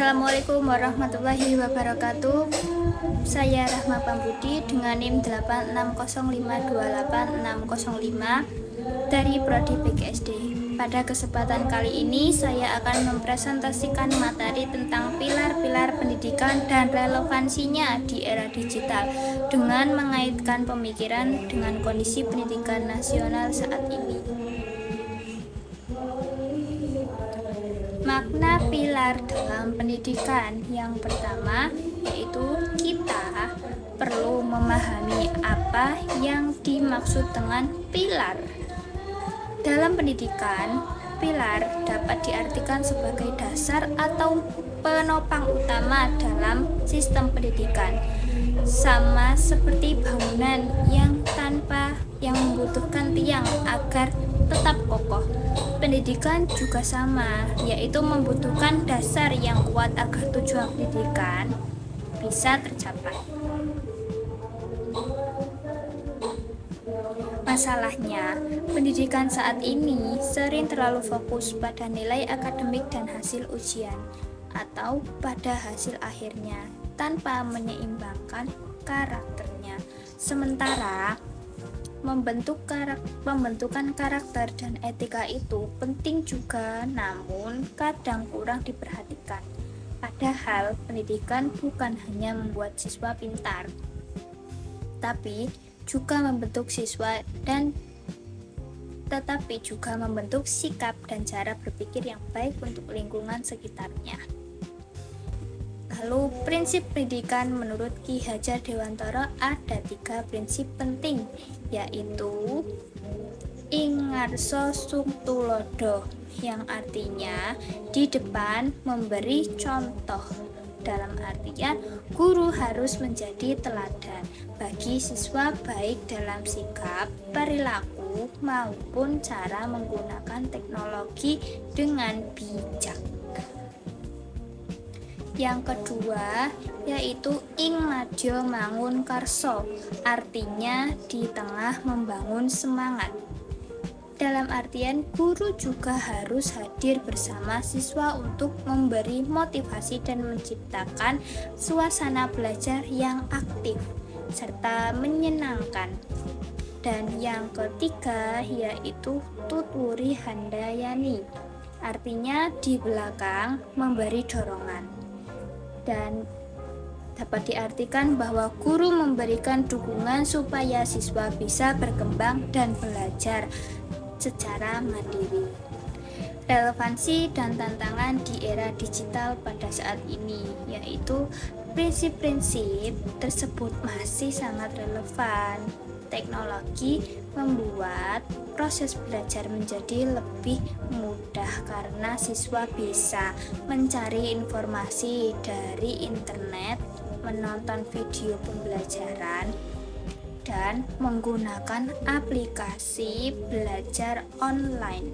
Assalamualaikum warahmatullahi wabarakatuh. Saya Rahma Pambudi dengan NIM 860528605 dari Prodi PGSD. Pada kesempatan kali ini saya akan mempresentasikan materi tentang pilar-pilar pendidikan dan relevansinya di era digital dengan mengaitkan pemikiran dengan kondisi pendidikan nasional saat ini. Makna pilar dalam pendidikan yang pertama yaitu kita perlu memahami apa yang dimaksud dengan pilar. Dalam pendidikan, pilar dapat diartikan sebagai dasar atau penopang utama dalam sistem pendidikan. Sama seperti bangunan yang membutuhkan tiang agar tetap kokoh. Pendidikan juga sama, yaitu membutuhkan dasar yang kuat agar tujuan pendidikan bisa tercapai. Masalahnya, pendidikan saat ini sering terlalu fokus pada nilai akademik dan hasil ujian, atau pada hasil akhirnya, tanpa menyeimbangkan karakternya. Sementara pembentukan karakter dan etika itu penting juga, namun kadang kurang diperhatikan. Padahal pendidikan bukan hanya membuat siswa pintar, tapi juga membentuk sikap dan cara berpikir yang baik untuk lingkungan sekitarnya. Lalu prinsip pendidikan menurut Ki Hajar Dewantara ada 3 prinsip penting, yaitu Ingarso Sung Tulodo, yang artinya di depan memberi contoh. Dalam artian guru harus menjadi teladan bagi siswa baik dalam sikap, perilaku maupun cara menggunakan teknologi dengan bijak. Yang kedua yaitu Ing Madya Mangun Karso, artinya di tengah membangun semangat. Dalam artian guru juga harus hadir bersama siswa untuk memberi motivasi dan menciptakan suasana belajar yang aktif serta menyenangkan. Dan yang ketiga yaitu Tutwuri Handayani, artinya di belakang memberi dorongan. Dan dapat diartikan bahwa guru memberikan dukungan supaya siswa bisa berkembang dan belajar secara mandiri. Relevansi dan tantangan di era digital pada saat ini, yaitu prinsip-prinsip tersebut masih sangat relevan. Teknologi membuat proses belajar menjadi lebih mudah karena siswa bisa mencari informasi dari internet, menonton video pembelajaran, dan menggunakan aplikasi belajar online.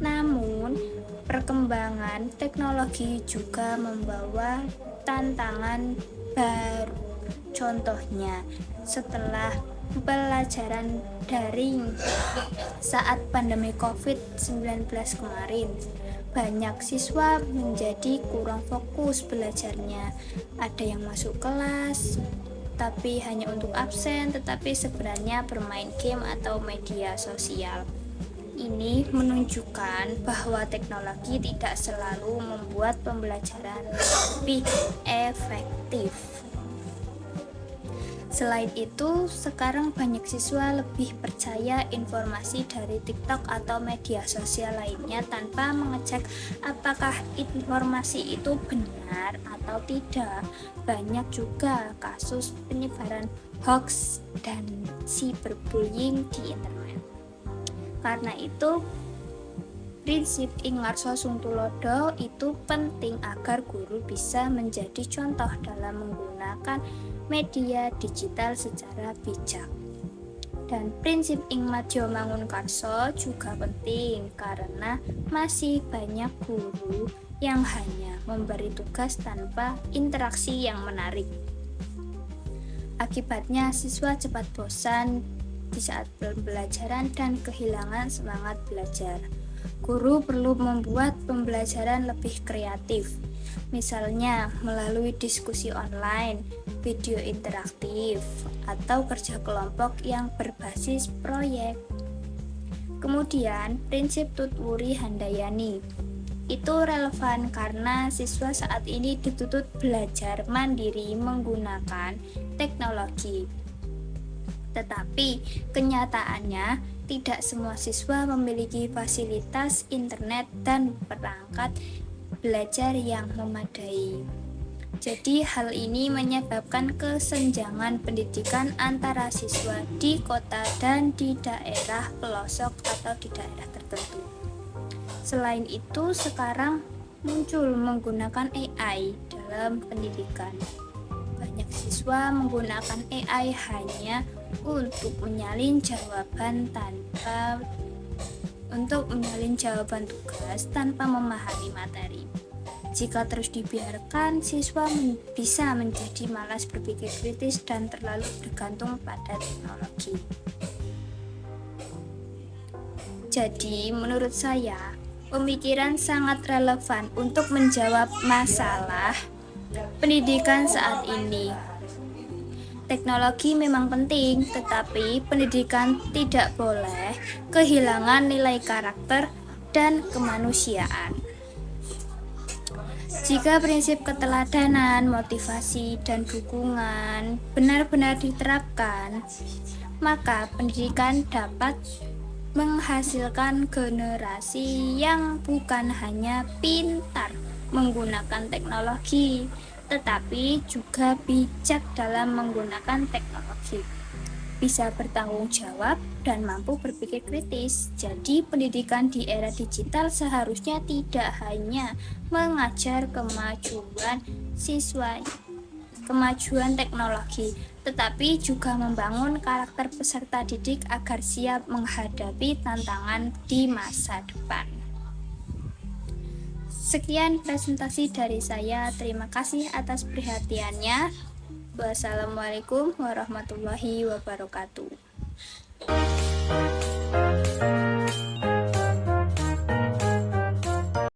Namun, perkembangan teknologi juga membawa tantangan baru. Contohnya, setelah pembelajaran daring saat pandemi COVID-19 kemarin, banyak siswa menjadi kurang fokus belajarnya. Ada yang masuk kelas tapi hanya untuk absen, tetapi sebenarnya bermain game atau media sosial. Ini menunjukkan bahwa teknologi tidak selalu membuat pembelajaran lebih efektif. Selain itu, sekarang banyak siswa lebih percaya informasi dari TikTok atau media sosial lainnya tanpa mengecek apakah informasi itu benar atau tidak. Banyak juga kasus penyebaran hoax dan cyberbullying di internet. Karena itu, prinsip Ingarso Sung Tulodo itu penting agar guru bisa menjadi contoh dalam menggunakan media digital secara bijak. Dan prinsip Ing Madya Mangun Karso juga penting karena masih banyak guru yang hanya memberi tugas tanpa interaksi yang menarik. Akibatnya siswa cepat bosan di saat pembelajaran dan kehilangan semangat belajar. Guru perlu membuat pembelajaran lebih kreatif. misalnya melalui diskusi online, video interaktif, atau kerja kelompok yang berbasis proyek. Kemudian, prinsip Tutwuri Handayani itu relevan karena siswa saat ini dituntut belajar mandiri menggunakan teknologi. Tetapi kenyataannya tidak semua siswa memiliki fasilitas internet dan perangkat belajar yang memadai. Jadi hal ini menyebabkan kesenjangan pendidikan antara siswa di kota dan di daerah pelosok atau di daerah tertentu. Selain itu, sekarang muncul menggunakan AI dalam pendidikan. Banyak siswa menggunakan AI hanya untuk menyalin jawaban tugas tanpa memahami materi. Jika terus dibiarkan, siswa bisa menjadi malas berpikir kritis dan terlalu bergantung pada teknologi. Jadi, menurut saya, pemikiran sangat relevan untuk menjawab masalah pendidikan saat ini. Teknologi memang penting, tetapi pendidikan tidak boleh kehilangan nilai karakter dan kemanusiaan. Jika prinsip keteladanan, motivasi, dan dukungan benar-benar diterapkan, maka pendidikan dapat menghasilkan generasi yang bukan hanya pintar menggunakan teknologi, tetapi juga bijak dalam menggunakan teknologi, bisa bertanggung jawab dan mampu berpikir kritis. Jadi pendidikan di era digital seharusnya tidak hanya mengajar kemajuan teknologi, tetapi juga membangun karakter peserta didik agar siap menghadapi tantangan di masa depan. Sekian presentasi dari saya. Terima kasih atas perhatiannya. Wassalamualaikum warahmatullahi wabarakatuh.